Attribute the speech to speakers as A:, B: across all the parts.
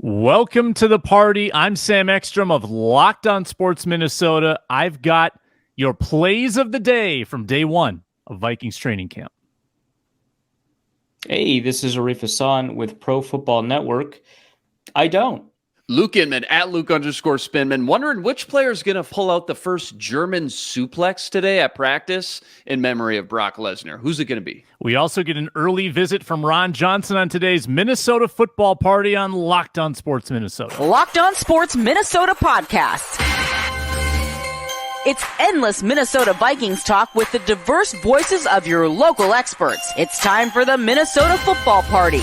A: Welcome to the party. I'm Sam Ekstrom of Locked On Sports Minnesota. I've got your plays of the day from day one of Vikings training camp.
B: Hey, this is Arif Hassan with Pro Football Network. I don't.
C: Luke Inman at Luke_Spinman, wondering which player is going to pull out the first German suplex today at practice in memory of Brock Lesnar. Who's it going to be?
A: We also get an early visit from Ron Johnson on today's Minnesota football party on Locked On Sports Minnesota.
D: Locked On Sports Minnesota podcast. It's endless Minnesota Vikings talk with the diverse voices of your local experts. It's time for the Minnesota football party.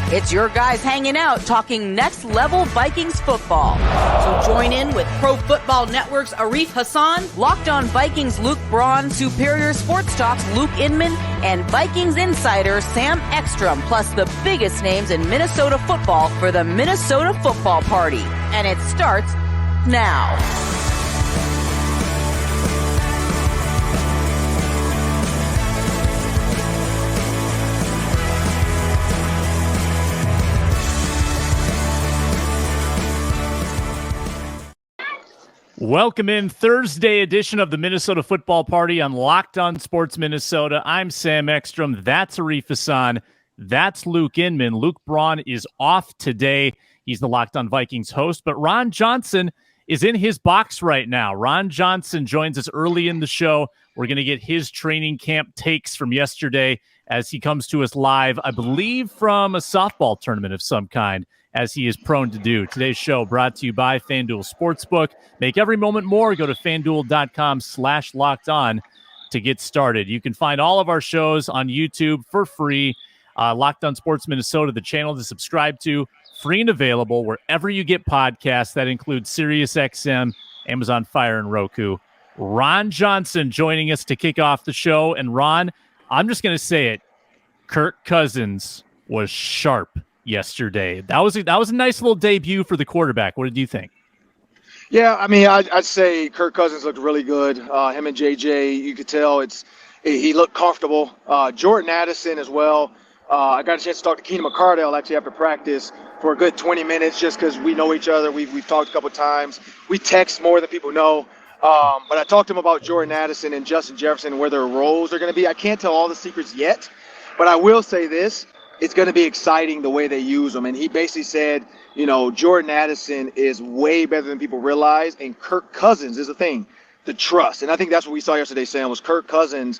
D: It's your guys hanging out talking next level Vikings football. So join in with Pro Football Network's Arif Hassan, Locked On Vikings Luke Braun, Superior Sports Talk's Luke Inman, and Vikings insider Sam Ekstrom, plus the biggest names in Minnesota football for the Minnesota football party. And it starts now.
A: Welcome in Thursday edition of the Minnesota football party on Locked On Sports Minnesota. I'm Sam Ekstrom. That's Arif Hassan. That's Luke Inman. Luke Braun is off today. He's the Locked On Vikings host, but Ron Johnson is in his box right now. Ron Johnson joins us early in the show. We're going to get his training camp takes from yesterday as he comes to us live, I believe from a softball tournament of some kind, as he is prone to do. Today's show brought to you by FanDuel Sportsbook. Make every moment more. Go to FanDuel.com/LockedOn to get started. You can find all of our shows on YouTube for free. Locked On Sports Minnesota, the channel to subscribe to, free and available wherever you get podcasts. That includes SiriusXM, Amazon Fire, and Roku. Ron Johnson joining us to kick off the show. And Ron, I'm just going to say it, Kirk Cousins was sharp yesterday. That was a nice little debut for the quarterback. What did you think?
E: Yeah, I mean, I'd say Kirk Cousins looked really good. Him and JJ, you could tell he looked comfortable. Jordan Addison as well. I got a chance to talk to Keenan McCardell actually after practice for a good 20 minutes just because we know each other. We've talked a couple times. We text more than people know. But I talked to him about Jordan Addison and Justin Jefferson and where their roles are going to be. I can't tell all the secrets yet, but I will say this. It's going to be exciting the way they use them. And he basically said, Jordan Addison is way better than people realize. And Kirk Cousins is a thing, the trust. And I think that's what we saw yesterday, Sam, was Kirk Cousins.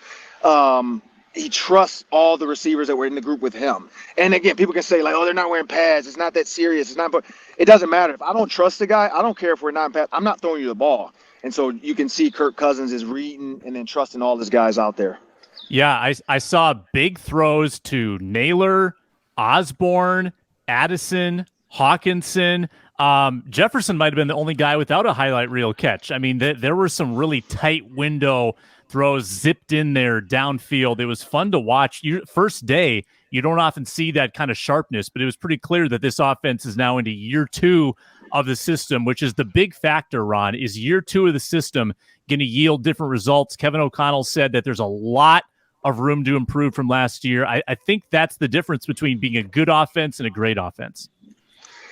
E: He trusts all the receivers that were in the group with him. And again, people can say like, oh, they're not wearing pads. It's not that serious. It's not, but it doesn't matter. If I don't trust the guy, I don't care if we're not in pads. I'm not throwing you the ball. And so you can see Kirk Cousins is reading and then trusting all these guys out there.
A: Yeah, I saw big throws to Naylor, Osborne, Addison, Hawkinson. Jefferson might have been the only guy without a highlight reel catch. I mean, there were some really tight window throws zipped in there downfield. It was fun to watch. First day, you don't often see that kind of sharpness, but it was pretty clear that this offense is now into year two of the system, which is the big factor, Ron, is year two of the system going to yield different results. Kevin O'Connell said that there's a lot of room to improve from last year. I think that's the difference between being a good offense and a great offense.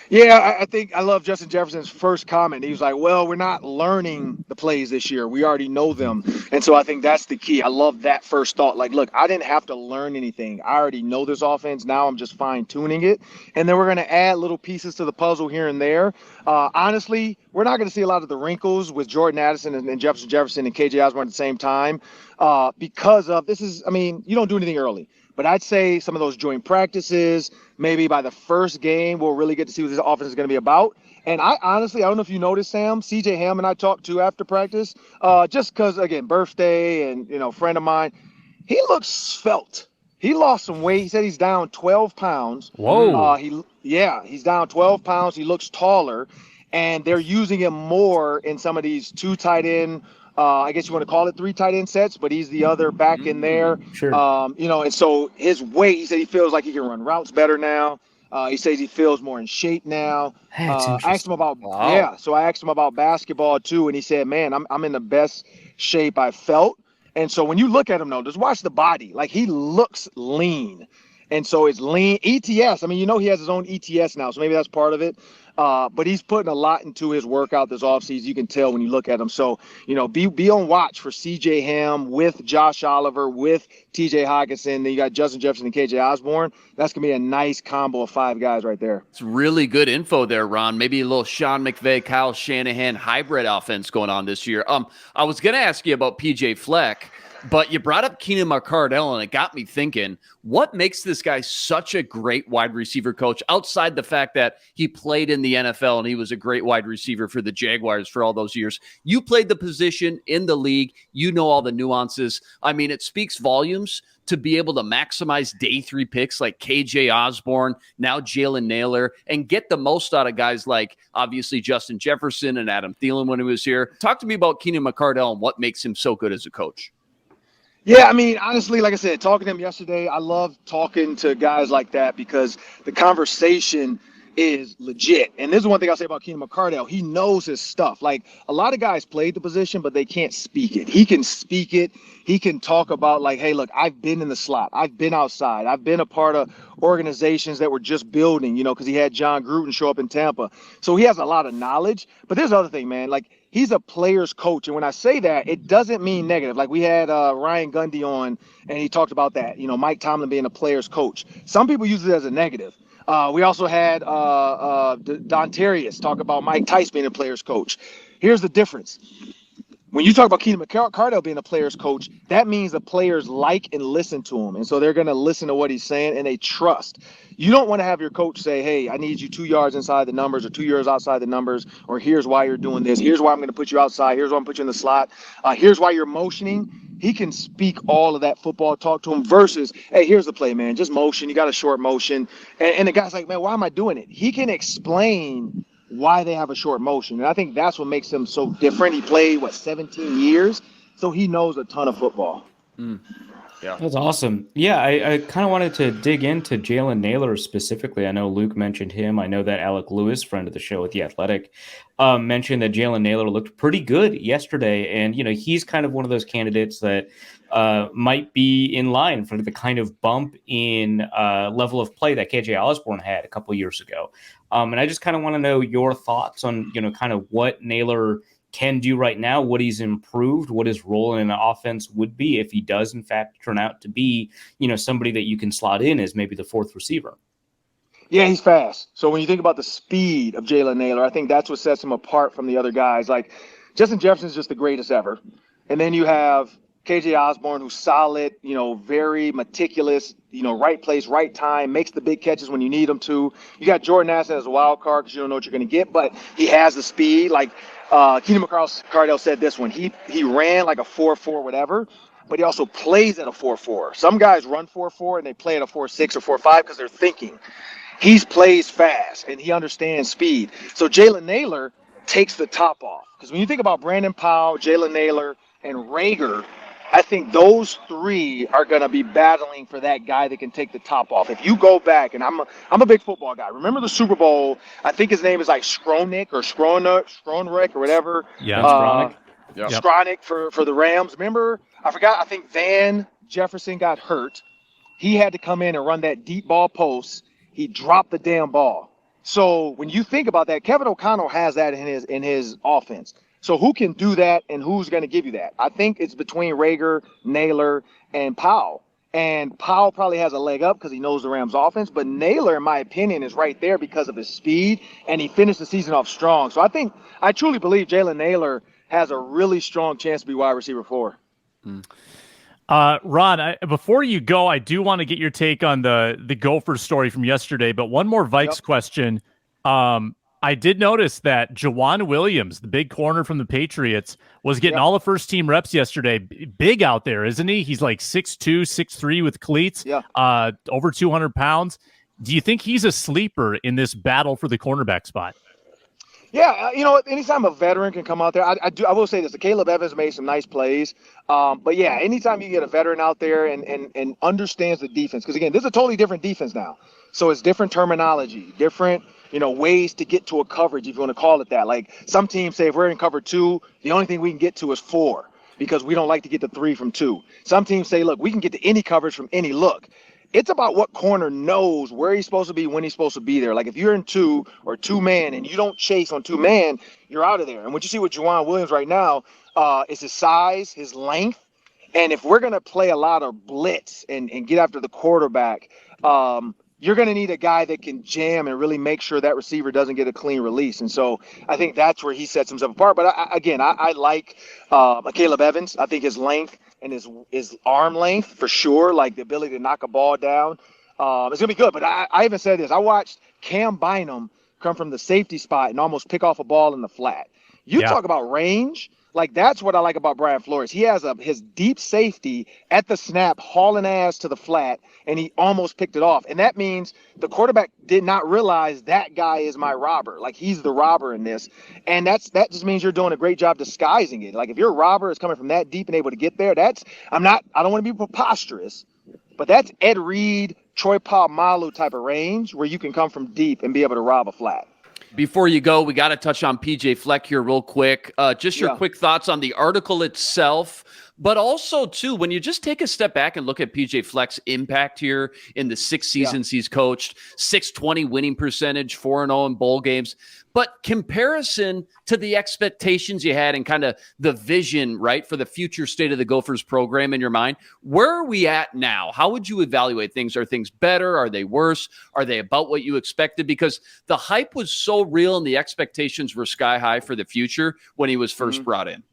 E: Yeah, I think I love Justin Jefferson's first comment. He was like, well, we're not learning the plays this year. We already know them. And so I think that's the key. I love that first thought. Like, look, I didn't have to learn anything. I already know this offense. Now I'm just fine-tuning it. And then we're going to add little pieces to the puzzle here and there. Honestly, we're not going to see a lot of the wrinkles with Jordan Addison and Jefferson and KJ Osborne at the same time because of this is, I mean, you don't do anything early. But I'd say some of those joint practices, maybe by the first game, we'll really get to see what this offense is going to be about. And I honestly, I don't know if you noticed, Sam, CJ Ham and I talked to after practice, just because, again, birthday and, friend of mine, he looks svelte. He lost some weight. He said he's down 12 pounds.
A: Whoa.
E: He's down 12 pounds. He looks taller. And they're using him more in some of these two tight end, I guess you want to call it three tight end sets, but he's the other back in there.
B: Sure.
E: And so his weight, he said he feels like he can run routes better now. He says he feels more in shape now. I asked him about, so I asked him about basketball too. And he said, man, I'm in the best shape I felt. And so when you look at him though, just watch the body, like he looks lean. And so it's lean ETS. I mean, he has his own ETS now, so maybe that's part of it. But he's putting a lot into his workout this offseason. You can tell when you look at him. So, be on watch for CJ Ham with Josh Oliver, with TJ Hawkinson. Then you got Justin Jefferson and KJ Osborne. That's going to be a nice combo of 5 guys right there.
C: It's really good info there, Ron. Maybe a little Sean McVay, Kyle Shanahan hybrid offense going on this year. I was going to ask you about PJ Fleck, but you brought up Keenan McCardell, and it got me thinking, what makes this guy such a great wide receiver coach outside the fact that he played in the NFL and he was a great wide receiver for the Jaguars for all those years? You played the position in the league. You know all the nuances. I mean, it speaks volumes to be able to maximize day 3 picks like KJ Osborne, now Jalen Nailor, and get the most out of guys like obviously Justin Jefferson and Adam Thielen when he was here. Talk to me about Keenan McCardell and what makes him so good as a coach.
E: Yeah, I mean, honestly, like I said, talking to him yesterday, I love talking to guys like that because the conversation is legit. And this is one thing I'll say about Keenan McCardell. He knows his stuff. Like, a lot of guys played the position, but they can't speak it. He can speak it. He can talk about, like, hey, look, I've been in the slot. I've been outside. I've been a part of organizations that were just building, because he had John Gruden show up in Tampa. So he has a lot of knowledge. But there's another thing, man. Like, he's a player's coach. And when I say that, it doesn't mean negative. Like, we had Ryan Gundy on, and he talked about that, Mike Tomlin being a player's coach. Some people use it as a negative. We also had Don Terrius talk about Mike Tice being a player's coach. Here's the difference. When you talk about Keenan McCardell being a player's coach, that means the players like and listen to him. And so they're going to listen to what he's saying, and they trust. You don't want to have your coach say, hey, I need you 2 yards inside the numbers or 2 yards outside the numbers, or here's why you're doing this. Here's why I'm going to put you outside. Here's why I'm going to put you in the slot. Here's why you're motioning. He can speak all of that football talk to him versus, hey, here's the play, man. Just motion. You got a short motion. And the guy's like, man, why am I doing it? He can explain why they have a short motion. And I think that's what makes him so different. He played, 17 years? So he knows a ton of football.
B: Yeah, that's awesome. Yeah, I kind of wanted to dig into Jaylen Naylor specifically. I know Luke mentioned him. I know that Alec Lewis, friend of the show with The Athletic, mentioned that Jaylen Naylor looked pretty good yesterday. And, he's kind of one of those candidates that might be in line for the kind of bump in level of play that KJ Osborne had a couple years ago. And I just kind of want to know your thoughts on, kind of what Naylor can do right now, what he's improved, what his role in an offense would be if he does, in fact, turn out to be, somebody that you can slot in as maybe the 4th receiver.
E: Yeah, he's fast. So when you think about the speed of Jalen Nailor, I think that's what sets him apart from the other guys. Like, Justin Jefferson is just the greatest ever. And then you have KJ Osborne, who's solid, very meticulous, right place, right time, makes the big catches when you need him to. You got Jordan Addison as a wild card because you don't know what you're going to get, but he has the speed. Like Keenan McCardell said this one. He ran like a 4.4 whatever, but he also plays at a 4.4. Some guys run 4.4 and they play at a 4.6 or 4.5 because they're thinking. He plays fast and he understands speed. So Jalen Naylor takes the top off. Because when you think about Brandon Powell, Jalen Naylor, and Rager, I think those 3 are going to be battling for that guy that can take the top off. If you go back, and I'm a big football guy. Remember the Super Bowl? I think his name is like Skronik or Skronrick or whatever.
A: Yeah,
E: Skronik. Yep. Skronik for the Rams. Remember? I forgot. I think Van Jefferson got hurt. He had to come in and run that deep ball post. He dropped the damn ball. So when you think about that, Kevin O'Connell has that in his offense. So who can do that and who's going to give you that? I think it's between Rager, Naylor, and Powell. And Powell probably has a leg up because he knows the Rams offense. But Naylor, in my opinion, is right there because of his speed. And he finished the season off strong. So I truly believe Jalen Naylor has a really strong chance to be wide receiver 4.
A: Ron, before you go, I do want to get your take on the Gophers story from yesterday. But one more Vikes question. I did notice that Jawan Williams, the big corner from the Patriots, was getting all the first-team reps yesterday. Big out there, isn't he? He's like 6'2", 6'3" with cleats, over 200 pounds. Do you think he's a sleeper in this battle for the cornerback spot?
E: Yeah, anytime a veteran can come out there, I will say this. Caleb Evans made some nice plays. But, yeah, anytime you get a veteran out there and understands the defense, because, again, this is a totally different defense now. So it's different terminology, different ways to get to a coverage, if you want to call it that. Like some teams say if we're in cover 2, the only thing we can get to is 4 because we don't like to get to 3 from 2. Some teams say, look, we can get to any coverage from any look. it's about what corner knows where he's supposed to be, when he's supposed to be there. Like if you're in 2 or 2-man and you don't chase on 2-man, you're out of there. And what you see with Juwan Williams right now is his size, his length. And if we're going to play a lot of blitz and get after the quarterback, you're going to need a guy that can jam and really make sure that receiver doesn't get a clean release. And so I think that's where he sets himself apart. But I like Caleb Evans. I think his length and his arm length for sure, like the ability to knock a ball down, it's going to be good. But I even said this. I watched Cam Bynum come from the safety spot and almost pick off a ball in the flat. You talk about range. Like, that's what I like about Brian Flores. He has his deep safety at the snap, hauling ass to the flat, and he almost picked it off. And that means the quarterback did not realize that guy is my robber. Like, he's the robber in this. And that just means you're doing a great job disguising it. Like, if your robber is coming from that deep and able to get there, I don't want to be preposterous, but that's Ed Reed, Troy Polamalu type of range where you can come from deep and be able to rob a flat.
C: Before you go, we got to touch on PJ Fleck here real quick. Just your quick thoughts on the article itself, but also, too, when you just take a step back and look at PJ Fleck's impact here in the 6 seasons he's coached, 620 winning percentage, 4-0 in bowl games. But comparison to the expectations you had and kind of the vision, right, for the future state of the Gophers program in your mind, where are we at now? How would you evaluate things? Are things better? Are they worse? Are they about what you expected? Because the hype was so real and the expectations were sky high for the future when he was first brought in.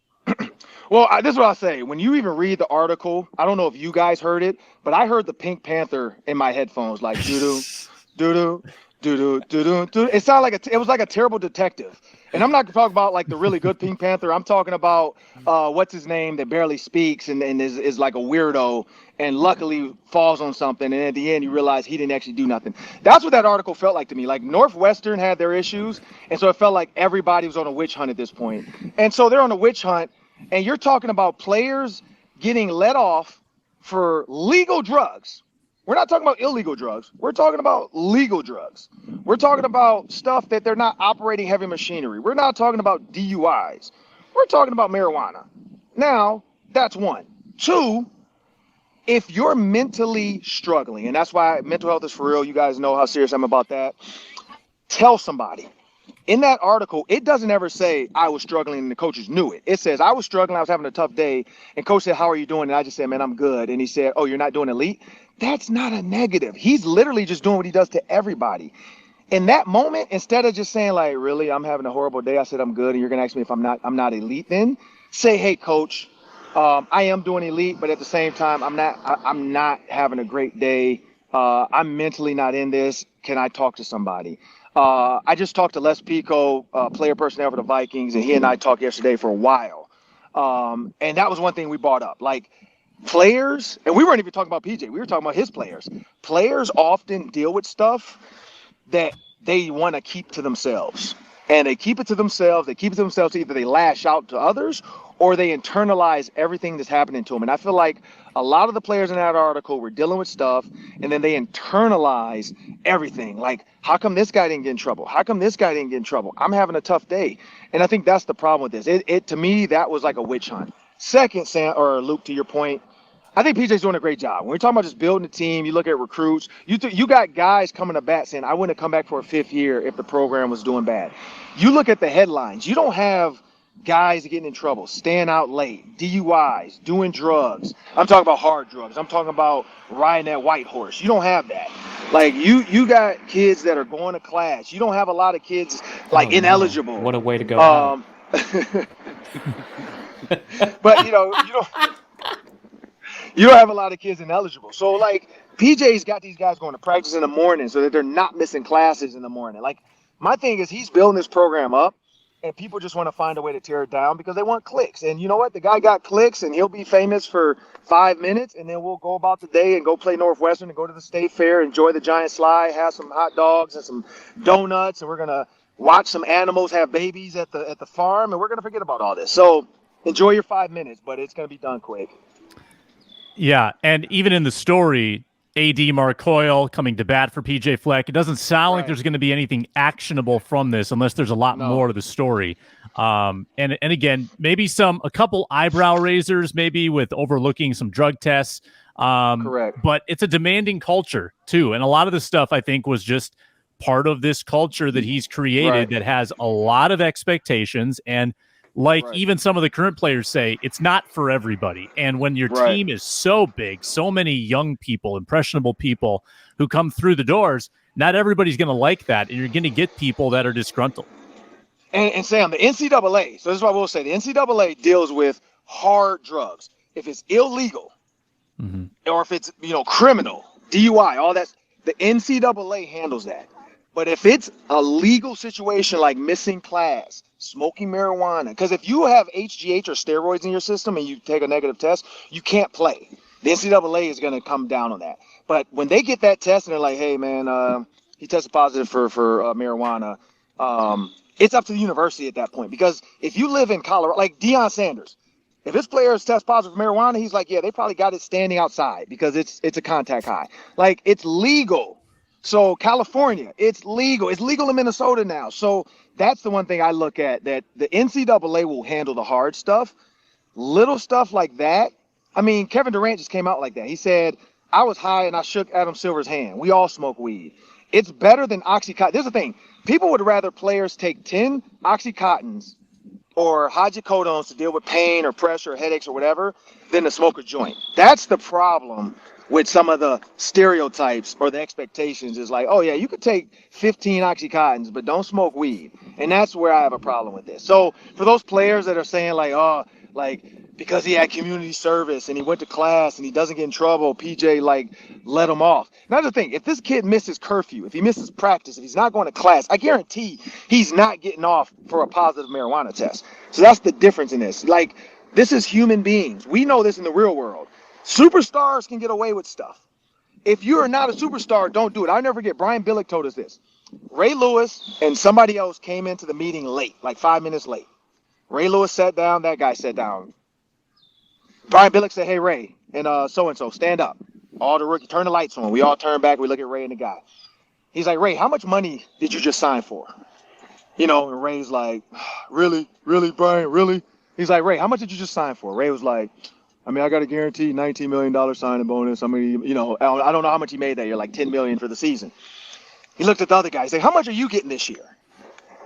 E: Well, this is what I'll say. When you even read the article, I don't know if you guys heard it, but I heard the Pink Panther in my headphones, like doo-doo, doo-doo. It sounded like it was like a terrible detective. And I'm not talking about like the really good Pink Panther. I'm talking about what's his name that barely speaks and is like a weirdo and luckily falls on something. And at the end, you realize he didn't actually do nothing. That's what that article felt like to me. Like Northwestern had their issues. And so it felt like everybody was on a witch hunt at this point. And so they're on a witch hunt. And you're talking about players getting let off for legal drugs. We're not talking about illegal drugs. We're talking about legal drugs. We're talking about stuff that they're not operating heavy machinery. We're not talking about DUIs. We're talking about marijuana. Now, that's one. Two, if you're mentally struggling, and that's why mental health is for real, you guys know how serious I'm about that, tell somebody. In that article, it doesn't ever say I was struggling and the coaches knew it. It says I was struggling, I was having a tough day, and coach said, how are you doing? And I just said, man, I'm good. And he said, oh, you're not doing elite? That's not a negative. He's literally just doing what he does to everybody. In that moment, instead of just saying like, really, I'm having a horrible day, I said I'm good, and you're gonna ask me if I'm not elite, then say, hey, coach, I am doing elite, but at the same time, I'm not having a great day. I'm mentally not in this. Can I talk to somebody? I just talked to Les Pico, player personnel for the Vikings, and he and I talked yesterday for a while. And that was one thing we brought up. Like, players, and we weren't even talking about PJ. We were talking about his players. Players often deal with stuff that they want to keep to themselves. And they keep it to themselves. They keep it to themselves. Either they lash out to others or they internalize everything that's happening to them. And I feel like a lot of the players in that article were dealing with stuff, and then they internalize everything. Like, how come this guy didn't get in trouble? How come this guy didn't get in trouble? I'm having a tough day. And I think that's the problem with this. To me, that was like a witch hunt. Second, Sam, or Luke, to your point, I think PJ's doing a great job. When we're talking about just building a team, you look at recruits, you got guys coming to bat saying, I wouldn't come back for a 5th year if the program was doing bad. You look at the headlines. You don't have guys getting in trouble, staying out late, DUIs, doing drugs. I'm talking about hard drugs. I'm talking about riding that white horse. You don't have that. Like, you got kids that are going to class. You don't have a lot of kids, like, ineligible.
B: No. What a way to go.
E: But, you don't have a lot of kids ineligible. So, like, PJ's got these guys going to practice in the morning so that they're not missing classes in the morning. Like, my thing is he's building this program up, and people just want to find a way to tear it down because they want clicks. And you know what? The guy got clicks, and he'll be famous for 5 minutes, and then we'll go about the day and go play Northwestern and go to the state fair, enjoy the giant slide, have some hot dogs and some donuts, and we're going to watch some animals have babies at the farm, and we're going to forget about all this. So enjoy your 5 minutes, but it's going to be done quick.
A: Yeah, and even in the story, A.D. Mark Coyle coming to bat for PJ Fleck, it doesn't sound like there's going to be anything actionable from this unless there's a lot more to the story. And again, maybe a couple eyebrow raisers, maybe with overlooking some drug tests.
E: Correct.
A: But it's a demanding culture too. And a lot of the stuff I think was just part of this culture that he's created that has a lot of expectations. And even some of the current players say, it's not for everybody. And when your team is so big, so many young people, impressionable people who come through the doors, not everybody's going to like that. And you're going to get people that are disgruntled.
E: And Sam, the NCAA, so this is what I will say, the NCAA deals with hard drugs. If it's illegal or if it's, criminal, DUI, all that, the NCAA handles that. But if it's a legal situation like missing class, smoking marijuana, because if you have HGH or steroids in your system and you take a negative test, you can't play. The NCAA is going to come down on that. But when they get that test and they're like, hey, man, he tested positive for marijuana, it's up to the university at that point. Because if you live in Colorado, like Deion Sanders, if his players test positive for marijuana, he's like, yeah, they probably got it standing outside because it's a contact high. Like, it's legal. So California, it's legal. It's legal in Minnesota now. So that's the one thing I look at, that the NCAA will handle the hard stuff. Little stuff like that. I mean, Kevin Durant just came out like that. He said, I was high and I shook Adam Silver's hand. We all smoke weed. It's better than Oxycontin. There's the thing. People would rather players take 10 Oxycontins or hydrocodones to deal with pain or pressure or headaches or whatever than to smoke a joint. That's the problem with some of the stereotypes or the expectations, is like, oh yeah, you could take 15 Oxycontins, but don't smoke weed. And that's where I have a problem with this. So for those players that are saying like, oh, like because he had community service and he went to class and he doesn't get in trouble, PJ let him off. Another thing, if this kid misses curfew, if he misses practice, if he's not going to class, I guarantee he's not getting off for a positive marijuana test. So that's the difference in this. Like, this is human beings. We know this in the real world. Superstars can get away with stuff. If you are not a superstar, don't do it. I'll never forget, Brian Billick told us this. Ray Lewis and somebody else came into the meeting late, like 5 minutes late. Ray Lewis sat down, that guy sat down. Brian Billick said, hey, Ray, and so-and-so, stand up. All the rookies, turn the lights on. We all turn back, we look at Ray and the guy. He's like, Ray, how much money did you just sign for? And Ray's like, really, Brian, really? He's like, Ray, how much did you just sign for? Ray was like, I mean, I got a guaranteed $19 million signing bonus. I mean, I don't know how much he made that year, like $10 million for the season. He looked at the other guy. He's like, how much are you getting this year?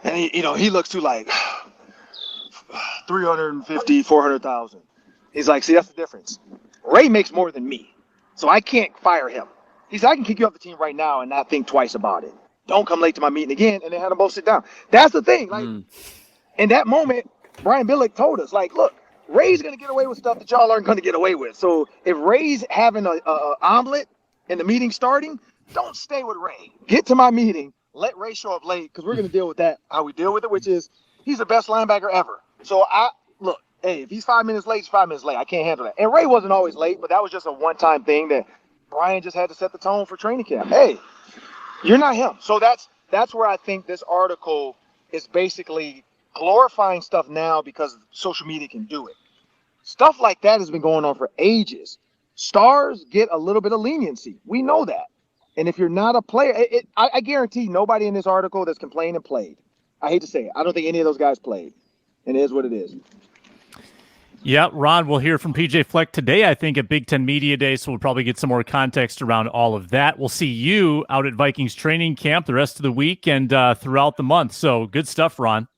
E: And he looks to like 350, 400,000. He's like, see, that's the difference. Ray makes more than me, so I can't fire him. He said, I can kick you off the team right now and not think twice about it. Don't come late to my meeting again. And they had them both sit down. That's the thing. Like, in that moment, Brian Billick told us, like, look, Ray's going to get away with stuff that y'all aren't going to get away with. So if Ray's having a omelet and the meeting starting, don't stay with Ray. Get to my meeting. Let Ray show up late, because we're going to deal with that, how we deal with it, which is he's the best linebacker ever. So look, hey, if he's 5 minutes late, he's 5 minutes late. I can't handle that. And Ray wasn't always late, but that was just a one-time thing that Brian just had to set the tone for training camp. Hey, you're not him. So that's where I think this article is basically glorifying stuff now because social media can do it. Stuff like that has been going on for ages. Stars get a little bit of leniency. We know that. And if you're not a player, I guarantee nobody in this article that's complaining played. I hate to say it. I don't think any of those guys played. And it is what it is.
A: Yeah, Ron, we'll hear from PJ Fleck today, I think, at Big Ten Media Day, so we'll probably get some more context around all of that. We'll see you out at Vikings training camp the rest of the week and throughout the month. So good stuff, Ron.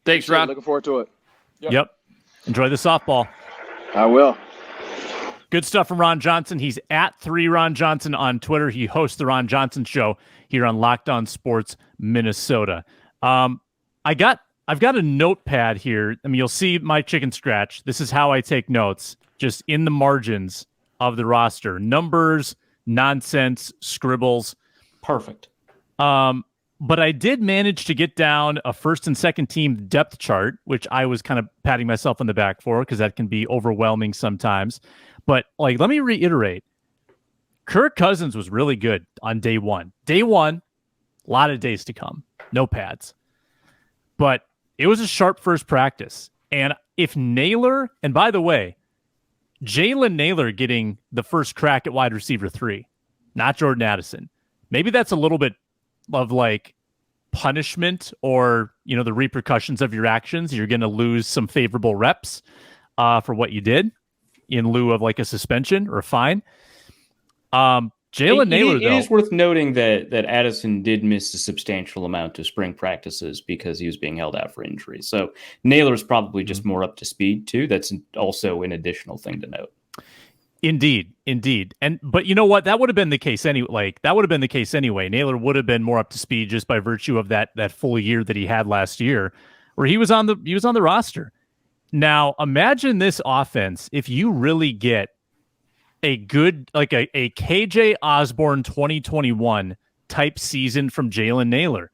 C: Thanks, Ron.
E: Looking forward to it.
A: Yep. Enjoy the softball.
E: I will.
A: Good stuff from Ron Johnson. He's at 3Ron Johnson on Twitter. He hosts the Ron Johnson Show here on Locked On Sports Minnesota. I've got a notepad here. I mean, you'll see my chicken scratch. This is how I take notes, just in the margins of the roster. Numbers, nonsense, scribbles.
B: Perfect.
A: But I did manage to get down a first and second team depth chart, which I was kind of patting myself on the back for because that can be overwhelming sometimes. But let me reiterate, Kirk Cousins was really good on day one. Day one, a lot of days to come. No pads. But it was a sharp first practice. And if Naylor, and by the way, Jaylen Naylor getting the first crack at wide receiver 3, not Jordan Addison. Maybe that's a little bit of punishment or, the repercussions of your actions. You're going to lose some favorable reps for what you did. in lieu of like a suspension or a fine. Jalen Nailor, though,
B: it is worth noting that Addison did miss a substantial amount of spring practices because he was being held out for injury. So Naylor's probably just more up to speed too. That's also an additional thing to note.
A: Indeed. But you know what? That would have been the case anyway. Nailor would have been more up to speed just by virtue of that full year that he had last year, where he was on the roster. Now, imagine this offense if you really get a good, like a KJ Osborne 2021 type season from Jalen Nailor,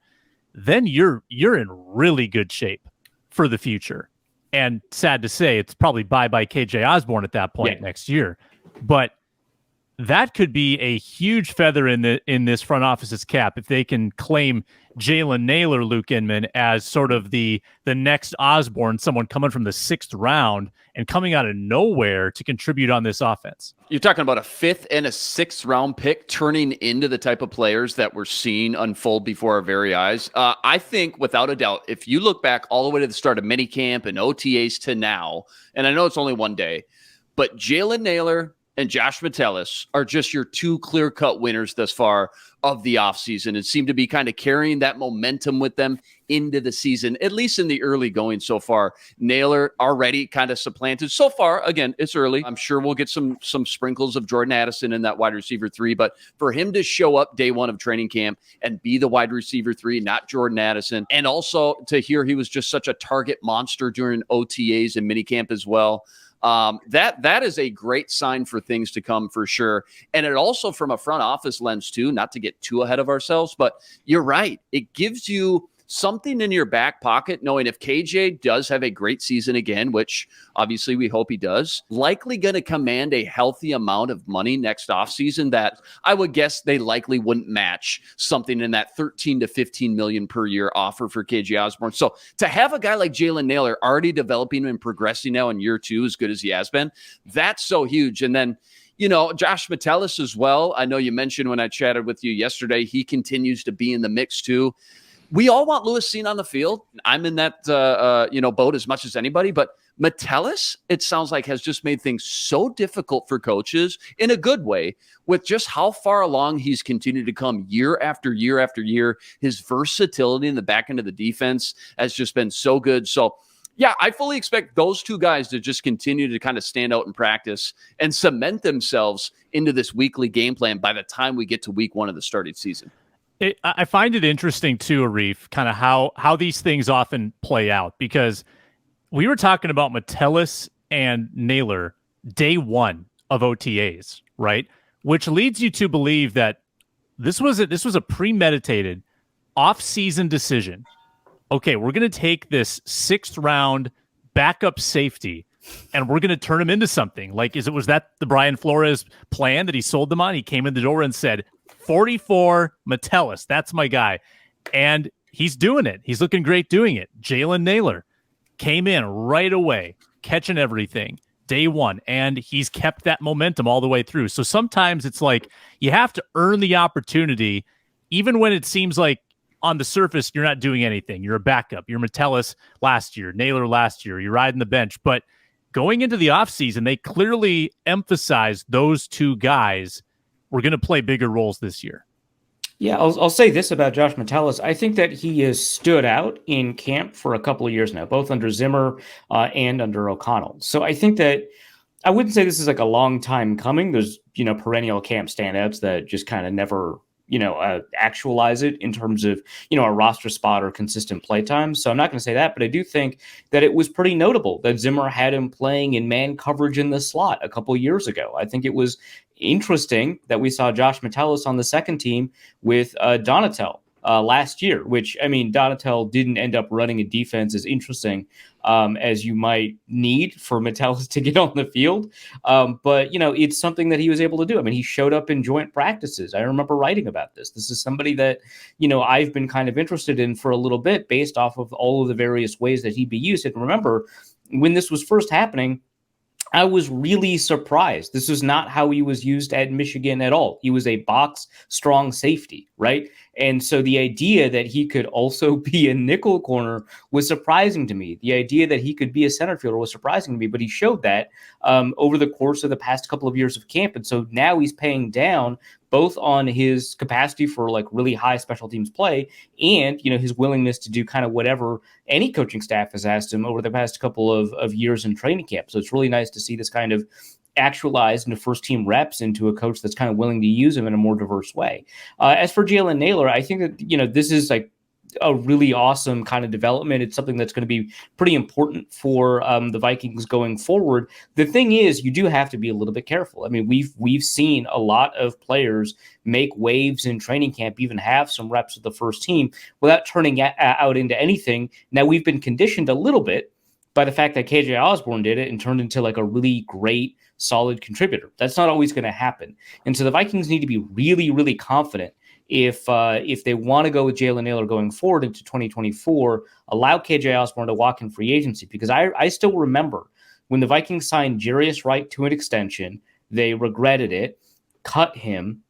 A: then you're in really good shape for the future. And sad to say, it's probably bye KJ Osborne at that point next year. But that could be a huge feather in this front office's cap if they can claim Jalen Nailor, Luke Inman, as sort of the next Osborne, someone coming from the 6th round and coming out of nowhere to contribute on this offense.
C: You're talking about a 5th and a 6th round pick turning into the type of players that we're seeing unfold before our very eyes. I think without a doubt, if you look back all the way to the start of minicamp and OTAs to now, and I know it's only one day, but Jalen Nailor and Josh Metellus are just your 2 clear-cut winners thus far of the offseason and seem to be kind of carrying that momentum with them into the season, at least in the early going so far. Nailor already kind of supplanted. So far, again, it's early. I'm sure we'll get some sprinkles of Jordan Addison in that wide receiver 3, but for him to show up day 1 of training camp and be the wide receiver 3, not Jordan Addison, and also to hear he was just such a target monster during OTAs and minicamp as well, that is a great sign for things to come for sure. And it also, from a front office lens too, not to get too ahead of ourselves, but you're right. It gives you something in your back pocket, knowing if KJ does have a great season again, which obviously we hope he does, likely going to command a healthy amount of money next offseason that I would guess they likely wouldn't match something in that 13 to 15 million per year offer for KJ Osborne. So to have a guy like Jalen Nailor already developing and progressing now in year 2, as good as he has been, that's so huge. And then, you know, Josh Metellus as well. I know you mentioned when I chatted with you yesterday, he continues to be in the mix too. We all want Lewis Cine on the field. I'm in that boat as much as anybody, but Metellus, it sounds like, has just made things so difficult for coaches in a good way with just how far along he's continued to come year after year after year. His versatility in the back end of the defense has just been so good. So yeah, I fully expect those 2 guys to just continue to kind of stand out in practice and cement themselves into this weekly game plan by the time we get to week 1 of the starting season.
A: I find it interesting too, Arif, kind of how these things often play out, because we were talking about Metellus and Nailor day 1 of OTAs, right? Which leads you to believe that this was a premeditated off-season decision. Okay, we're going to take this 6th round backup safety and we're going to turn him into something. Like, was that the Brian Flores plan that he sold them on? He came in the door and said, 44 Metellus, that's my guy. And he's doing it. He's looking great doing it. Jalen Nailor came in right away, catching everything day 1, and he's kept that momentum all the way through. So sometimes it's like you have to earn the opportunity, even when it seems like on the surface you're not doing anything. You're a backup. You're Metellus last year, Nailor last year. You're riding the bench. But going into the offseason, they clearly emphasized those 2 guys were going to play bigger roles this year.
B: Yeah, I'll say this about Josh Metellus. I think that he has stood out in camp for a couple of years now, both under Zimmer and under O'Connell. So I think that I wouldn't say this is like a long time coming. There's, perennial camp standouts that just kind of never, actualize it in terms of, a roster spot or consistent play time. So I'm not going to say that, but I do think that it was pretty notable that Zimmer had him playing in man coverage in the slot a couple years ago. I think it was interesting that we saw Josh Metellus on the second team with Donatel last year, which, Donatel didn't end up running a defense as interesting as you might need for Metellus to get on the field. But, it's something that he was able to do. He showed up in joint practices. I remember writing about this. This is somebody that, I've been kind of interested in for a little bit based off of all of the various ways that he'd be used. And remember, when this was first happening, I was really surprised. This was not how he was used at Michigan at all. He was a box strong safety, right? And so the idea that he could also be a nickel corner was surprising to me. The idea that he could be a center fielder was surprising to me, but he showed that over the course of the past couple of years of camp. And so now he's paying down both on his capacity for like really high special teams play and, his willingness to do kind of whatever any coaching staff has asked him over the past couple of years in training camp. So it's really nice to see this kind of actualized into first team reps into a coach that's kind of willing to use him in a more diverse way. As for Jalen Nailor, I think that, this is like a really awesome kind of development. It's something that's going to be pretty important for the Vikings going forward. The thing is, you do have to be a little bit careful. I mean, we've seen a lot of players make waves in training camp, even have some reps with the first team without turning out into anything. Now, we've been conditioned a little bit by the fact that KJ Osborne did it and turned into like a really great, solid contributor. That's not always going to happen. And so the Vikings need to be really, really confident if they want to go with Jalen Nailor going forward into 2024, allow KJ Osborne to walk in free agency. Because I still remember when the Vikings signed Jarius Wright to an extension, they regretted it, cut him.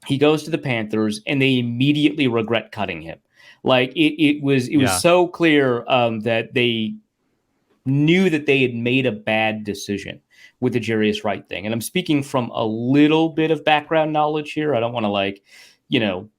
B: He goes to the Panthers, and they immediately regret cutting him. Like it was so clear that they knew that they had made a bad decision with the Jarius Wright thing. And I'm speaking from a little bit of background knowledge here. I don't want to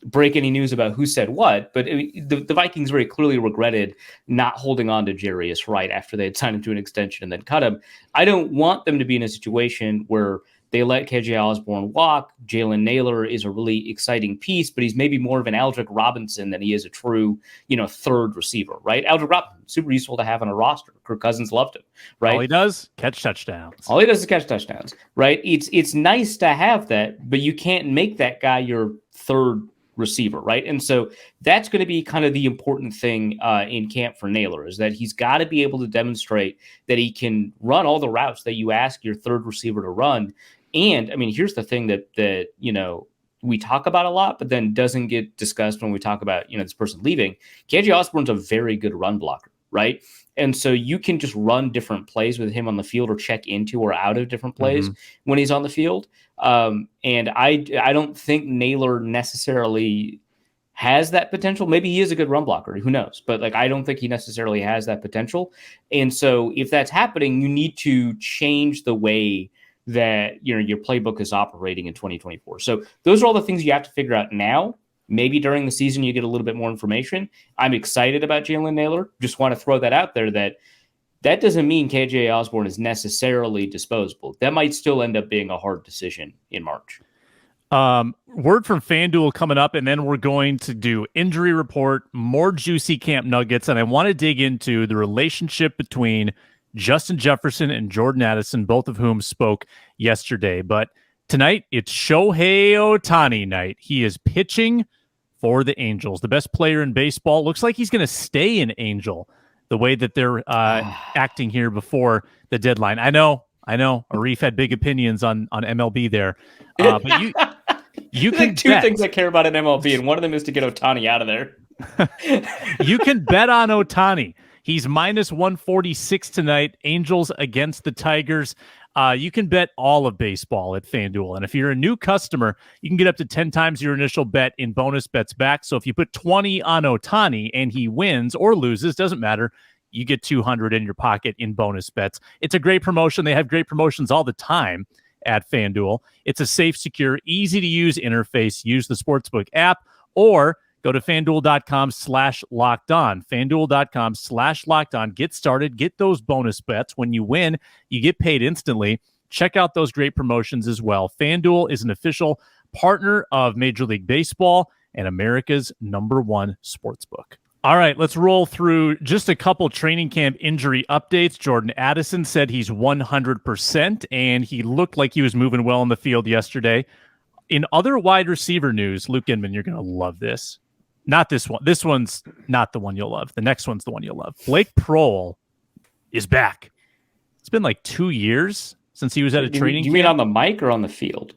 B: break any news about who said what, but the Vikings very clearly regretted not holding on to Jarius Wright after they had signed him to an extension and then cut him. I don't want them to be in a situation where they let KJ Osborne walk. Jalen Nailor is a really exciting piece, but he's maybe more of an Aldrick Robinson than he is a true, third receiver, right? Aldrick Robinson, super useful to have on a roster. Kirk Cousins loved him, right?
A: All he does, catch touchdowns.
B: All he does is catch touchdowns, right? It's nice to have that, but you can't make that guy your third receiver, right? And so that's going to be kind of the important thing in camp for Nailor, is that he's got to be able to demonstrate that he can run all the routes that you ask your third receiver to run. And I mean, here's the thing that we talk about a lot, but then doesn't get discussed when we talk about, this person leaving. KJ Osborne's a very good run blocker, right? And so you can just run different plays with him on the field or check into or out of different plays when he's on the field. And I don't think Nailor necessarily has that potential. Maybe he is a good run blocker. Who knows? But I don't think he necessarily has that potential. And so if that's happening, you need to change the way that your playbook is operating in 2024. So those are all the things you have to figure out now. Maybe during the season you get a little bit more information. I'm excited about Jalen Nailor. Just want to throw that out there that doesn't mean KJ Osborne is necessarily disposable. That might still end up being a hard decision in March.
A: Word from FanDuel coming up, and then we're going to do injury report, more juicy camp nuggets, and I want to dig into the relationship between Justin Jefferson and Jordan Addison, both of whom spoke yesterday. But tonight, it's Shohei Ohtani night. He is pitching for the Angels. The best player in baseball. Looks like he's going to stay an Angel the way that they're acting here before the deadline. I know. Arif had big opinions on MLB there. But you can
B: two things I care about in MLB, and one of them is to get Ohtani out of there.
A: You can bet on Ohtani. He's minus 146 tonight. Angels against the Tigers. You can bet all of baseball at FanDuel. And if you're a new customer, you can get up to 10 times your initial bet in bonus bets back. So if you put 20 on Ohtani and he wins or loses, doesn't matter, you get 200 in your pocket in bonus bets. It's a great promotion. They have great promotions all the time at FanDuel. It's a safe, secure, easy-to-use interface. Use the Sportsbook app or go to FanDuel.com/lockedon. FanDuel.com/lockedon. Get started. Get those bonus bets. When you win, you get paid instantly. Check out those great promotions as well. FanDuel is an official partner of Major League Baseball and America's #1 sportsbook. All right, let's roll through just a couple training camp injury updates. Jordan Addison said he's 100%, and he looked like he was moving well in the field yesterday. In other wide receiver news, Luke Inman, you're going to love this. Not this one. This one's not the one you'll love. The next one's the one you'll love. Blake Proehl is back. It's been like 2 years since he was at a training camp.
B: You mean on the mic or on the field?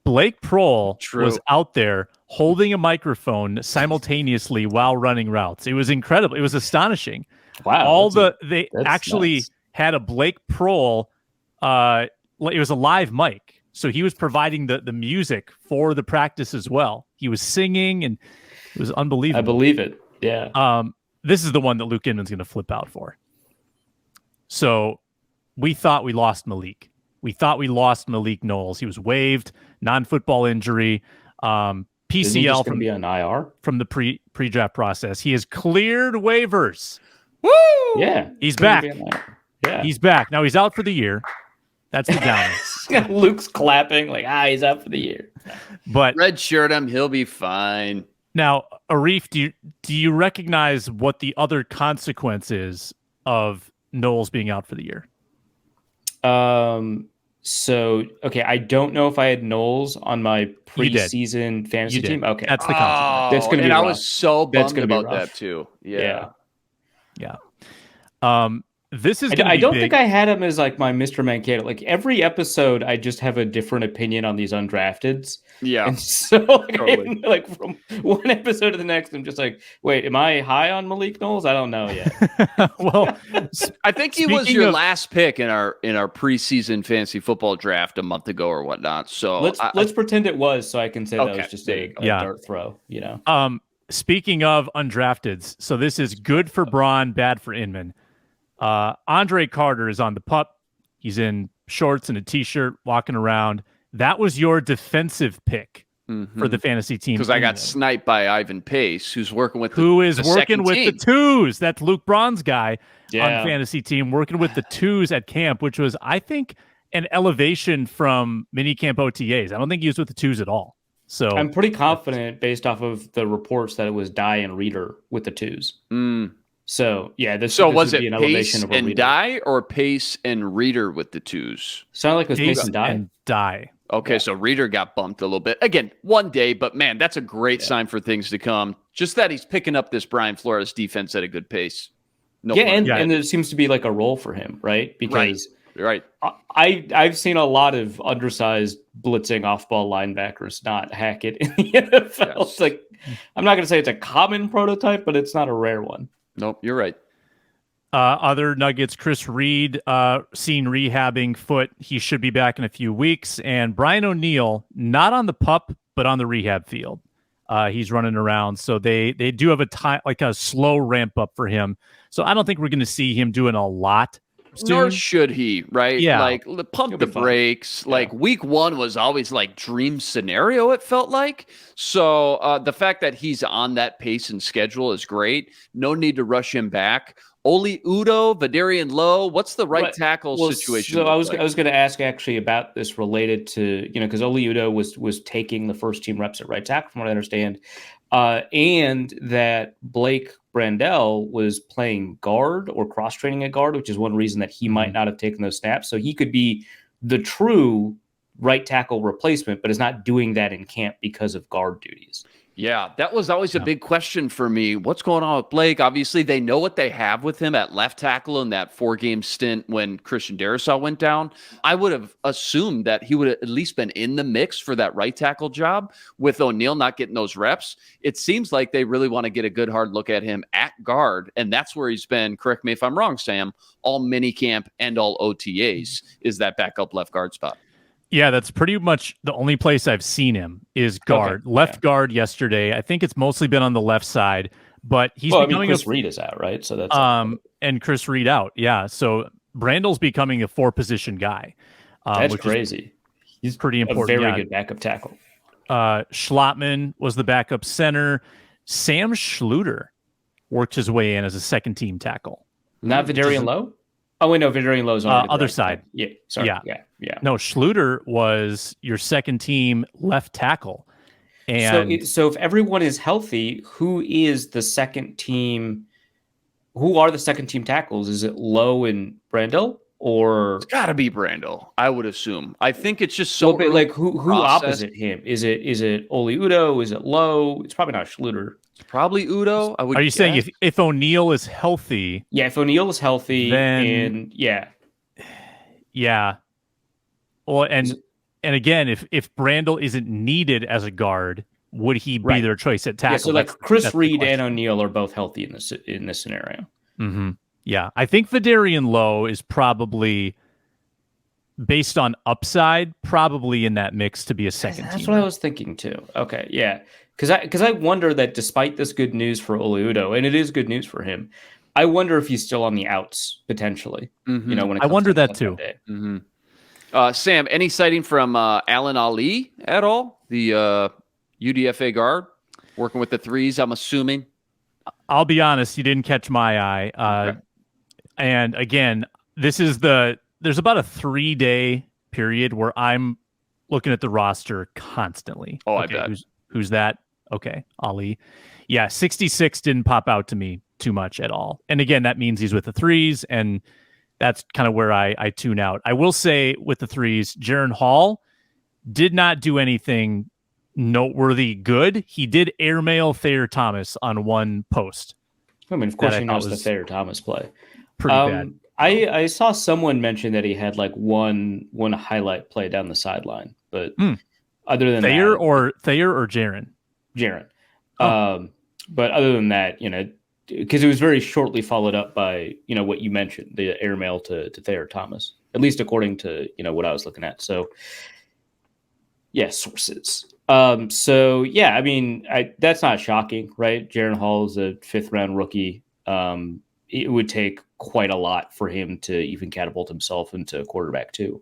A: Blake Proehl was out there holding a microphone simultaneously while running routes. It was incredible. It was astonishing.
B: Wow.
A: They actually
B: nuts.
A: had a Blake Proehl it was a live mic. So he was providing the music for the practice as well. He was singing, and it was unbelievable.
B: I believe it. Yeah.
A: This is the one that Luke Inman's going to flip out for. So we thought we lost Malik. We thought we lost Malik Knowles. He was waived, non-football injury, PCL
B: from be on IR
A: from the pre-draft process. He has cleared waivers.
C: Woo!
B: Yeah,
A: he's back.
B: Yeah,
A: he's back. Now he's out for the year. That's the downer.
B: Luke's clapping like, he's out for the year.
A: But
C: red shirt him, he'll be fine.
A: Now, Arif, do you recognize what the other consequence is of Knowles being out for the year?
B: So, okay, I don't know if I had Knowles on my preseason fantasy team. Okay,
A: that's the consequence.
B: That's gonna be
C: and
B: rough.
C: I was so bummed about that too. Yeah.
A: This is.
B: I don't think I had him as like my Mr. Mankato. Like every episode, I just have a different opinion on these undrafteds.
C: Yeah.
B: And so like from one episode to the next, I'm just like, wait, am I high on Malik Knowles? I don't know yet.
A: Well,
C: I think he was your last pick in our preseason fantasy football draft a month ago or whatnot. So
B: let's pretend it was, so I can say that was just a dart throw. You know.
A: Speaking of undrafteds, so this is good for Braun, bad for Inman. Andre Carter is on the pup. He's in shorts and a t-shirt walking around. That was your defensive pick for the fantasy team.
C: Because I got sniped by Ivan Pace, who's working with
A: the twos. That's Luke Braun's guy on fantasy team, working with the twos at camp, which was, I think, an elevation from minicamp OTAs. I don't think he was with the twos at all. So
B: I'm pretty confident based off of the reports that it was Dye and Reader with the twos. So yeah, this
C: was
B: it
C: an Pace and Dye or Pace and Reader with the twos?
B: Sounded like it was Pace
A: and Dye.
C: Okay, so Reader got bumped a little bit. Again, one day, but man, that's a great sign for things to come. Just that he's picking up this Brian Flores defense at a good pace.
B: And there seems to be like a role for him, right? Because
C: right.
B: I've seen a lot of undersized blitzing off-ball linebackers not hack it in the NFL.
C: Yes.
B: It's like, I'm not going to say it's a common prototype, but it's not a rare one.
C: Nope, you're right.
A: Other Nuggets, Chris Reed, seen rehabbing foot. He should be back in a few weeks. And Brian O'Neill, not on the pup, but on the rehab field. He's running around. So they do have a slow ramp up for him. So I don't think we're going to see him doing a lot soon.
C: Nor should he, right?
A: Yeah.
C: Like, pump the brakes. Yeah. Like, week one was always like dream scenario, it felt like. So the fact that he's on that pace and schedule is great. No need to rush him back. Oli Udo, Vidarian Lowe, what's the right tackle situation?
B: So I was going to ask actually about this related to, because Oli Udo was taking the first team reps at right tackle, from what I understand, and that Blake Brandell was playing guard or cross-training at guard, which is one reason that he might not have taken those snaps. So he could be the true right tackle replacement, but is not doing that in camp because of guard duties.
C: Yeah, that was always a big question for me. What's going on with Blake? Obviously, they know what they have with him at left tackle in that 4-game stint when Christian Darrisaw went down. I would have assumed that he would have at least been in the mix for that right tackle job. With O'Neal not getting those reps, it seems like they really want to get a good hard look at him at guard, and that's where he's been, correct me if I'm wrong, Sam, all minicamp and all OTAs is that backup left guard spot.
A: Yeah, that's pretty much the only place I've seen him is guard. Okay. Left guard yesterday. I think it's mostly been on the left side, but he's becoming
B: Chris Reed is out, right? So that's
A: and Chris Reed out. Yeah, so Brandell's becoming a 4-position guy.
B: That's crazy.
A: He's pretty important.
B: A very good backup tackle.
A: Schlottman was the backup center. Sam Schluter worked his way in as a second-team tackle.
B: Not Vidarian Lowe? Oh, wait, no, Vidarian Lowe's on the
A: other side.
B: Yeah, sorry. Yeah.
A: No, Schluter was your second-team left tackle. And
B: so if everyone is healthy, who is the second team? Who are the second-team tackles? Is it Lowe and Brandel? Or
C: it's got to be Brandel, I would assume. I think it's just so.
B: But like who opposite him? Is it Oli Udo? Is it Lowe? It's probably not Schluter.
C: It's probably Udo. I would.
A: Are you saying if O'Neal is healthy?
B: Yeah, if O'Neal is healthy, then yeah.
A: Well, and again, if Brandel isn't needed as a guard, would he be their choice at tackle?
B: Yeah, so like Chris Reed and O'Neal are both healthy in this scenario.
A: Mm-hmm. Yeah, I think Vidarian Lowe is probably based on upside, probably in that mix to be a second team.
B: That's what I was thinking too. Okay, yeah. Because I wonder that despite this good news for Oludo, and it is good news for him, I wonder if he's still on the outs potentially.
C: Mm-hmm.
B: You know, when it
A: I
B: comes
A: wonder
B: to
A: that too.
C: Mm-hmm. Sam, any sighting from Alan Ali at all? The UDFA guard working with the threes, I'm assuming.
A: I'll be honest, you didn't catch my eye.
C: Okay.
A: And again, there's about a 3-day period where I'm looking at the roster constantly.
C: Oh,
A: okay,
C: I bet.
A: Who's that? Okay, Ali. Yeah, 66 didn't pop out to me too much at all. And again, that means he's with the threes, and that's kind of where I tune out. I will say with the threes, Jaren Hall did not do anything noteworthy good. He did airmail Thayer Thomas on one post.
B: I mean, of course, he knows the Thayer Thomas play.
A: Pretty bad.
B: I saw someone mention that he had like one highlight play down the sideline, but other than
A: Thayer
B: that,
A: or Jaren?
B: Jaren. But other than that, you know, because it was very shortly followed up by, you know, what you mentioned, the airmail to Thayer Thomas, at least according to, you know, what I was looking at. So, yeah, sources. So yeah, I mean, that's not shocking, right? Jaren Hall is a 5th round rookie. It would take quite a lot for him to even catapult himself into quarterback 2.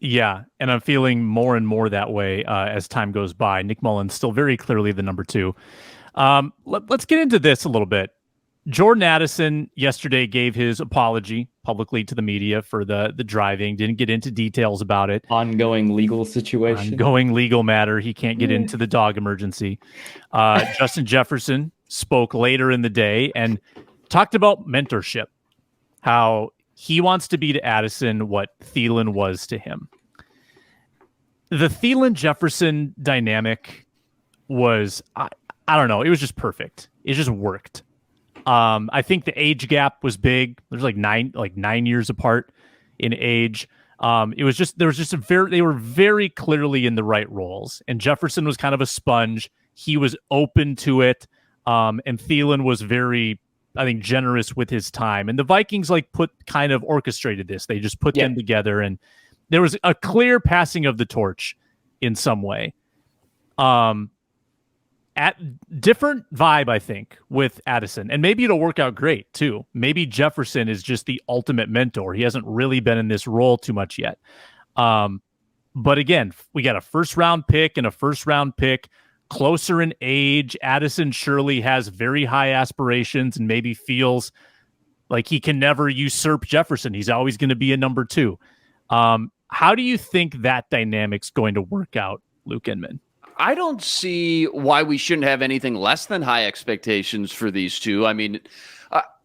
A: Yeah, and I'm feeling more and more that way as time goes by. Nick Mullen's still very clearly the number 2. Let's get into this a little bit. Jordan Addison yesterday gave his apology publicly to the media for the driving. Didn't get into details about it.
B: Ongoing legal situation.
A: Ongoing legal matter. He can't get into the dog emergency. Justin Jefferson spoke later in the day and talked about mentorship, how he wants to be to Addison what Thielen was to him. The Thielen-Jefferson dynamic was, I don't know, it was just perfect. It just worked. I think the age gap was big. There's like 9 years apart in age. They were very clearly in the right roles, and Jefferson was kind of a sponge. He was open to it. And Thielen was very, I think, generous with his time. And the Vikings kind of orchestrated this. They just put them together, and there was a clear passing of the torch in some way. At different vibe, I think, with Addison, and maybe it'll work out great too. Maybe Jefferson is just the ultimate mentor. He hasn't really been in this role too much yet. But again, we got a 1st round pick and a 1st round pick closer in age. Addison surely has very high aspirations and maybe feels like he can never usurp Jefferson. He's always going to be a number 2. How do you think that dynamic's going to work out, Luke Inman?
C: I don't see why we shouldn't have anything less than high expectations for these two. I mean,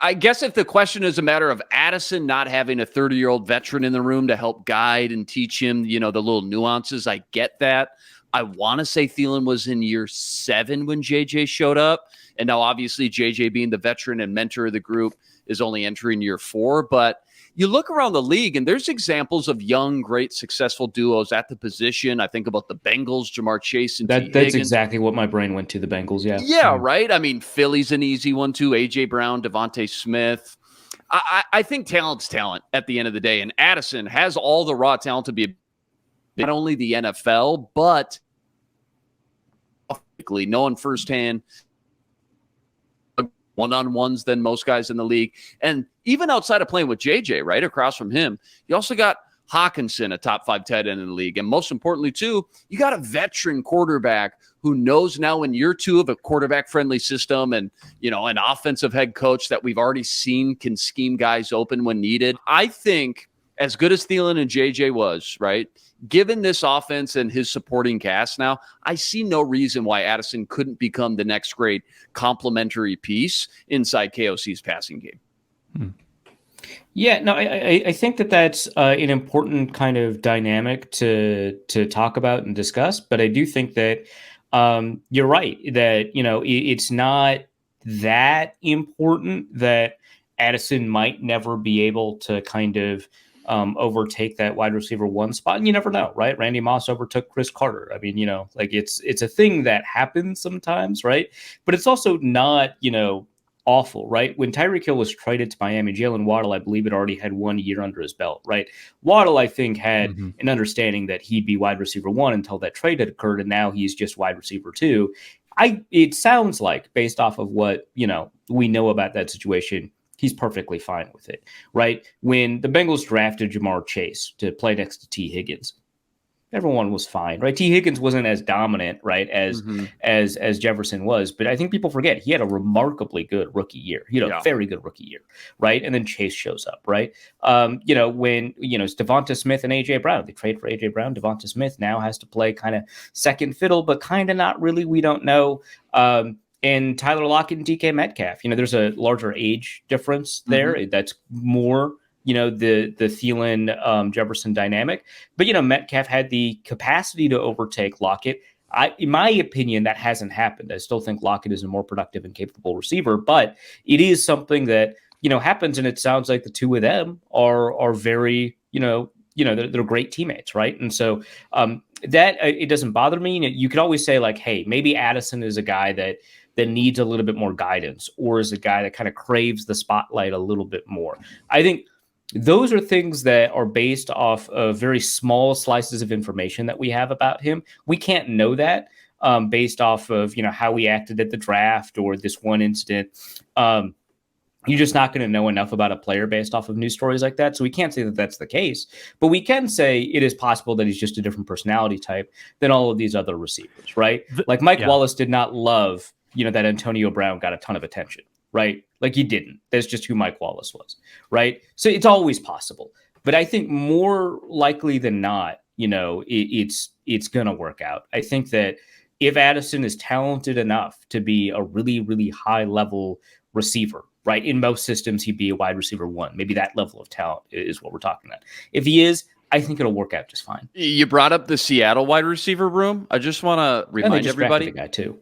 C: I guess if the question is a matter of Addison not having a 30-year-old veteran in the room to help guide and teach him, you know, the little nuances, I get that. I want to say Thielen was in year 7 when JJ showed up. And now obviously JJ being the veteran and mentor of the group is only entering year 4. But you look around the league and there's examples of young, great, successful duos at the position. I think about the Bengals, Jamar Chase and
B: that's exactly what my brain went to, the Bengals. Yeah.
C: Yeah, right. I mean, Philly's an easy one too. AJ Brown, Devontae Smith. I think talent's talent at the end of the day. And Addison has all the raw talent to be not only the NFL, but knowing firsthand one-on-ones than most guys in the league. And even outside of playing with JJ, right across from him, you also got Hawkinson, a top 5 tight end in the league. And most importantly, too, you got a veteran quarterback who knows now in year 2 of a quarterback-friendly system and, you know, an offensive head coach that we've already seen can scheme guys open when needed. I think as good as Thielen and JJ was, right, given this offense and his supporting cast now, I see no reason why Addison couldn't become the next great complementary piece inside KOC's passing game.
B: Yeah, no, I think that's an important kind of dynamic to talk about and discuss. But I do think that you're right that, you know, it's not that important that Addison might never be able to kind of overtake that wide receiver 1 spot. And you never know, right? Randy Moss overtook Chris Carter. I mean, you know, like it's a thing that happens sometimes, right? But it's also not, you know, awful, right? When Tyreek Hill was traded to Miami, Jalen Waddle, I believe, had already had 1 year under his belt, right? Waddle, I think, had an understanding that he'd be wide receiver 1 until that trade had occurred, and now he's just wide receiver 2. It sounds like, based off of what we know about that situation, he's perfectly fine with it, right? When the Bengals drafted Jamar Chase to play next to T. Higgins, everyone was fine, right? T. Higgins wasn't as dominant, right, as Jefferson was, but I think people forget he had a remarkably good rookie year. A very good rookie year, right? And then Chase shows up, right? When it's Devonta Smith and AJ Brown, they trade for AJ Brown. Devonta Smith now has to play kind of second fiddle, but kind of not really. We don't know. And Tyler Lockett and DK Metcalf, there's a larger age difference there. That's more the Thielen Jefferson dynamic. But, Metcalf had the capacity to overtake Lockett. In my opinion, that hasn't happened. I still think Lockett is a more productive and capable receiver, but it is something that, happens. And it sounds like the two of them are very, they're great teammates, right? And so that it doesn't bother me. You could always say like, hey, maybe Addison is a guy that needs a little bit more guidance, or is a guy that kind of craves the spotlight a little bit more. I think those are things that are based off of very small slices of information that we have about him. We can't know that based off of, how he acted at the draft or this one incident. You're just not going to know enough about a player based off of news stories like that. So we can't say that that's the case, but we can say it is possible that he's just a different personality type than all of these other receivers, right? Like Mike Wallace did not love, that Antonio Brown got a ton of attention, right? Like he didn't. That's just who Mike Wallace was, right? So it's always possible. But I think more likely than not, it's going to work out. I think that if Addison is talented enough to be a really, really high level receiver, right? In most systems, he'd be a wide receiver 1. Maybe that level of talent is what we're talking about. If he is, I think it'll work out just fine.
C: You brought up the Seattle wide receiver room. I just want to remind everybody.
B: The guy too.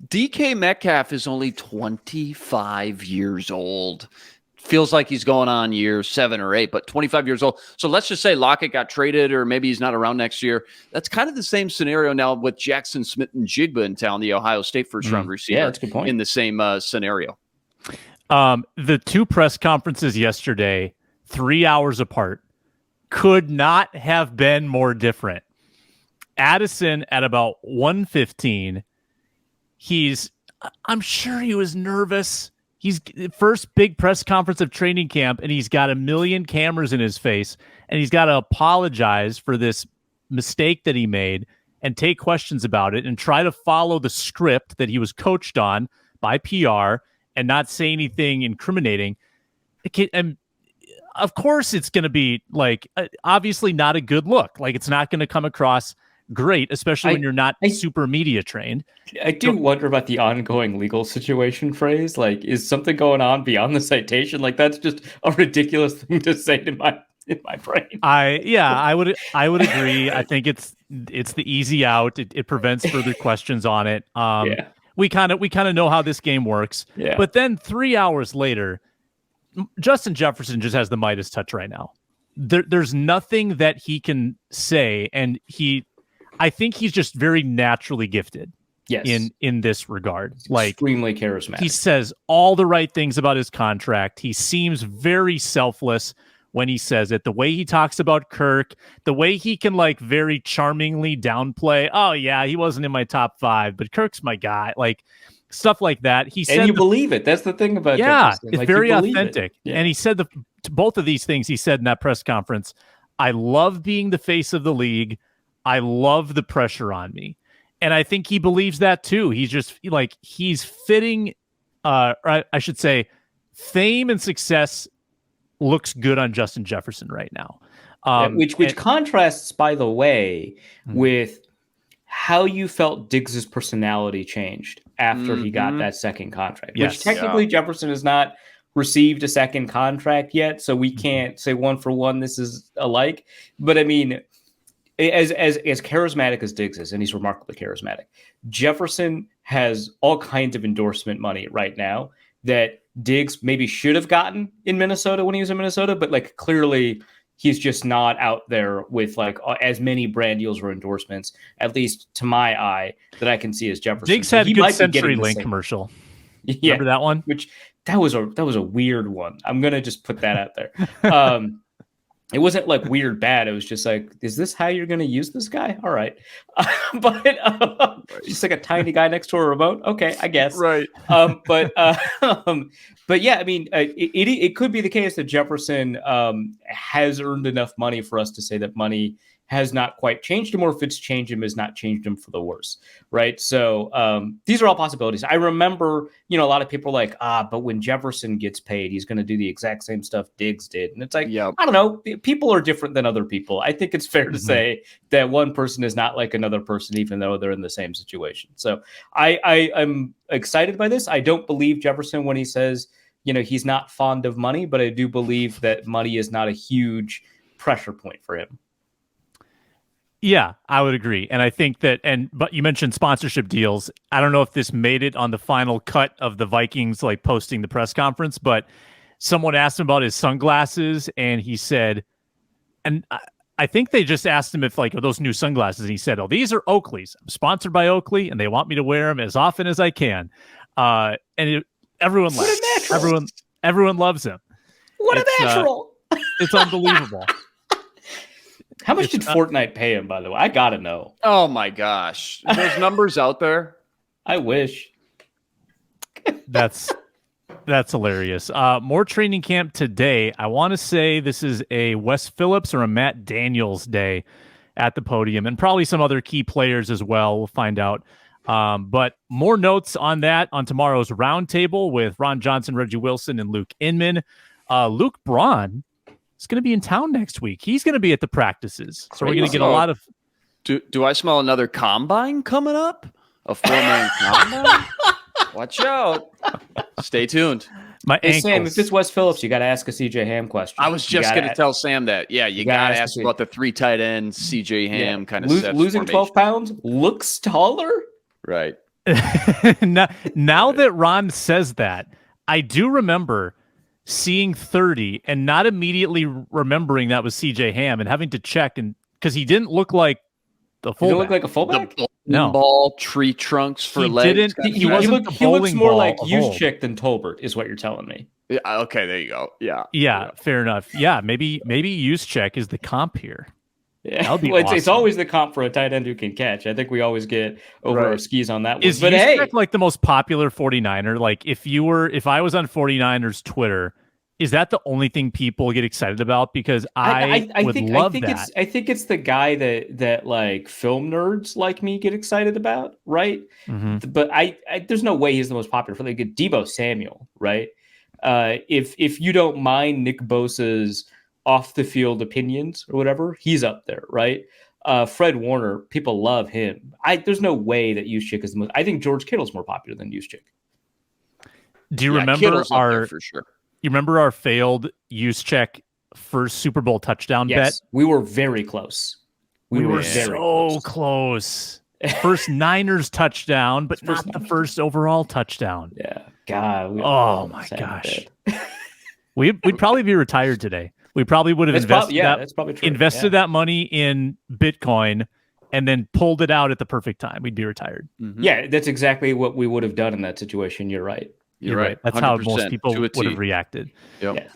C: DK Metcalf is only 25 years old. Feels like he's going on year 7 or 8, but 25 years old. So let's just say Lockett got traded, or maybe he's not around next year. That's kind of the same scenario now with Jackson Smith and Jigba in town, the Ohio State first-round receiver.
B: Yeah, that's a good point.
C: In the same scenario.
A: The two press conferences yesterday, 3 hours apart, could not have been more different. Addison at about 1:15. I'm sure he was nervous. He's first big press conference of training camp, and he's got a million cameras in his face, and he's got to apologize for this mistake that he made and take questions about it and try to follow the script that he was coached on by PR and not say anything incriminating. And of course it's going to be like, obviously not a good look. Like it's not going to come across great, especially when you're not super media trained.
B: I do wonder about the ongoing legal situation phrase. Like, is something going on beyond the citation? Like, that's just a ridiculous thing to say in my brain.
A: I would agree. I think it's the easy out. It prevents further questions on it. We kind of know how this game works.
B: Yeah.
A: But then 3 hours later, Justin Jefferson just has the Midas touch right now. There's nothing that he can say, and I think he's just very naturally gifted.
B: Yes.
A: In this regard. Like
B: extremely charismatic.
A: He says all the right things about his contract. He seems very selfless when he says it. The way he talks about Kirk, the way he can like very charmingly downplay, oh yeah, he wasn't in my top 5, but Kirk's my guy. Like stuff like that. He said,
B: and you believe it. That's the thing about Jefferson.
A: It's
B: like,
A: very authentic. Yeah. And he said to both of these things he said in that press conference. I love being the face of the league. I love the pressure on me. And I think he believes that too. He's just like, he's fitting, I should say, fame and success looks good on Justin Jefferson right now.
B: Which contrasts, by the way, with how you felt Diggs' personality changed after he got that second contract.
A: Yes.
B: Which technically Jefferson has not received a second contract yet, so we can't say one for one this is alike. But I mean, as charismatic as Diggs is, and he's remarkably charismatic, Jefferson has all kinds of endorsement money right now that Diggs maybe should have gotten in Minnesota when he was in Minnesota, but like clearly he's just not out there with like as many brand deals or endorsements, at least to my eye, that I can see as Jefferson.
A: Diggs had a good CenturyLink commercial. Remember that one?
B: Which that was a weird one. I'm gonna just put that out there. It wasn't like weird bad. It was just like, is this how you're going to use this guy? All right. But just like a tiny guy next to a remote. Okay, I guess.
C: Right.
B: But yeah, I mean, it could be the case that Jefferson has earned enough money for us to say that money has not quite changed him, or if it's changed him, has not changed him for the worse, right? So these are all possibilities. I remember, a lot of people are like, but when Jefferson gets paid, he's going to do the exact same stuff Diggs did. And it's like, I don't know, people are different than other people. I think it's fair to say that one person is not like another person, even though they're in the same situation. So I'm excited by this. I don't believe Jefferson when he says, he's not fond of money, but I do believe that money is not a huge pressure point for him.
A: Yeah, I would agree. And I think that, but you mentioned sponsorship deals. I don't know if this made it on the final cut of the Vikings, like posting the press conference, but someone asked him about his sunglasses and he said, and I think they just asked him if are those new sunglasses. And he said, these are Oakley's. I'm sponsored by Oakley and they want me to wear them as often as I can. Everyone laughs. Everyone loves him.
B: What a natural.
A: It's unbelievable.
B: How much did Fortnite pay him, by the way? I got to know.
C: Oh, my gosh. There's numbers out there.
B: I wish.
A: That's hilarious. More training camp today. I want to say this is a Wes Phillips or a Matt Daniels day at the podium, and probably some other key players as well. We'll find out. But more notes on that on tomorrow's roundtable with Ron Johnson, Reggie Wilson, and Luke Inman. Luke Braun is going to be in town next week. He's going to be at the practices. So we're going to get a lot of...
C: Do I smell another combine coming up? A 4-man combine? Watch out. Stay tuned.
B: Hey, Sam, if it's Wes Phillips, you got to ask a CJ Ham question.
C: I was just going to tell Sam that. Yeah, you got to ask about the 3 tight ends, CJ Ham kind of sets
B: losing 12 pounds, looks taller?
C: Right.
A: now that Ron says that, I do remember seeing 30 and not immediately remembering that was CJ Ham and having to check, and because he didn't look like the fullback.
B: He didn't look like a fullback?
A: No.
C: Ball, tree trunks for legs.
A: He looks
B: more like Juszczyk than Tolbert, is what you're telling me.
C: Yeah, okay, there you go.
A: Yeah, fair enough. Yeah, maybe Juszczyk is the comp here.
B: Yeah, awesome. It's always the comp for a tight end who can catch. I think we always get over our skis on that one.
A: Is Juszczyk like the most popular 49er? Like if I was on 49ers Twitter, is that the only thing people get excited about? Because I think that.
B: I think it's the guy that like film nerds like me get excited about, right? Mm-hmm. But I there's no way he's the most popular. For like Deebo Samuel, right? If you don't mind Nick Bosa's off the field opinions or whatever, he's up there, right? Fred Warner, people love him. There's no way that Juszczyk is the most. I think George Kittle's more popular than Juszczyk.
A: Do you remember
C: for sure?
A: You remember our failed Juszczyk first Super Bowl touchdown bet?
B: We were very close. We were
A: so close. First Niners touchdown, but not the first overall touchdown.
B: Yeah. God.
A: Oh my gosh. We'd probably be retired today. We probably would have invested that money in Bitcoin and then pulled it out at the perfect time. We'd be retired.
B: Mm-hmm. Yeah, that's exactly what we would have done in that situation. You're right.
C: You're right.
A: That's how most people would have reacted.
C: Yep.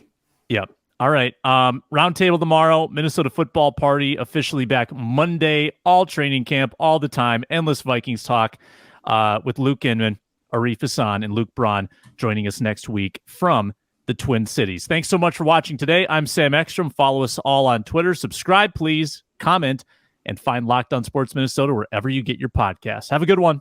A: Yep. All right. Roundtable tomorrow. Minnesota football party officially back Monday. All training camp, all the time. Endless Vikings talk with Luke Inman, Arif Hassan, and Luke Braun joining us next week from the Twin Cities. Thanks so much for watching today. I'm Sam Ekstrom. Follow us all on Twitter. Subscribe, please. Comment, and find Locked On Sports Minnesota wherever you get your podcasts. Have a good one.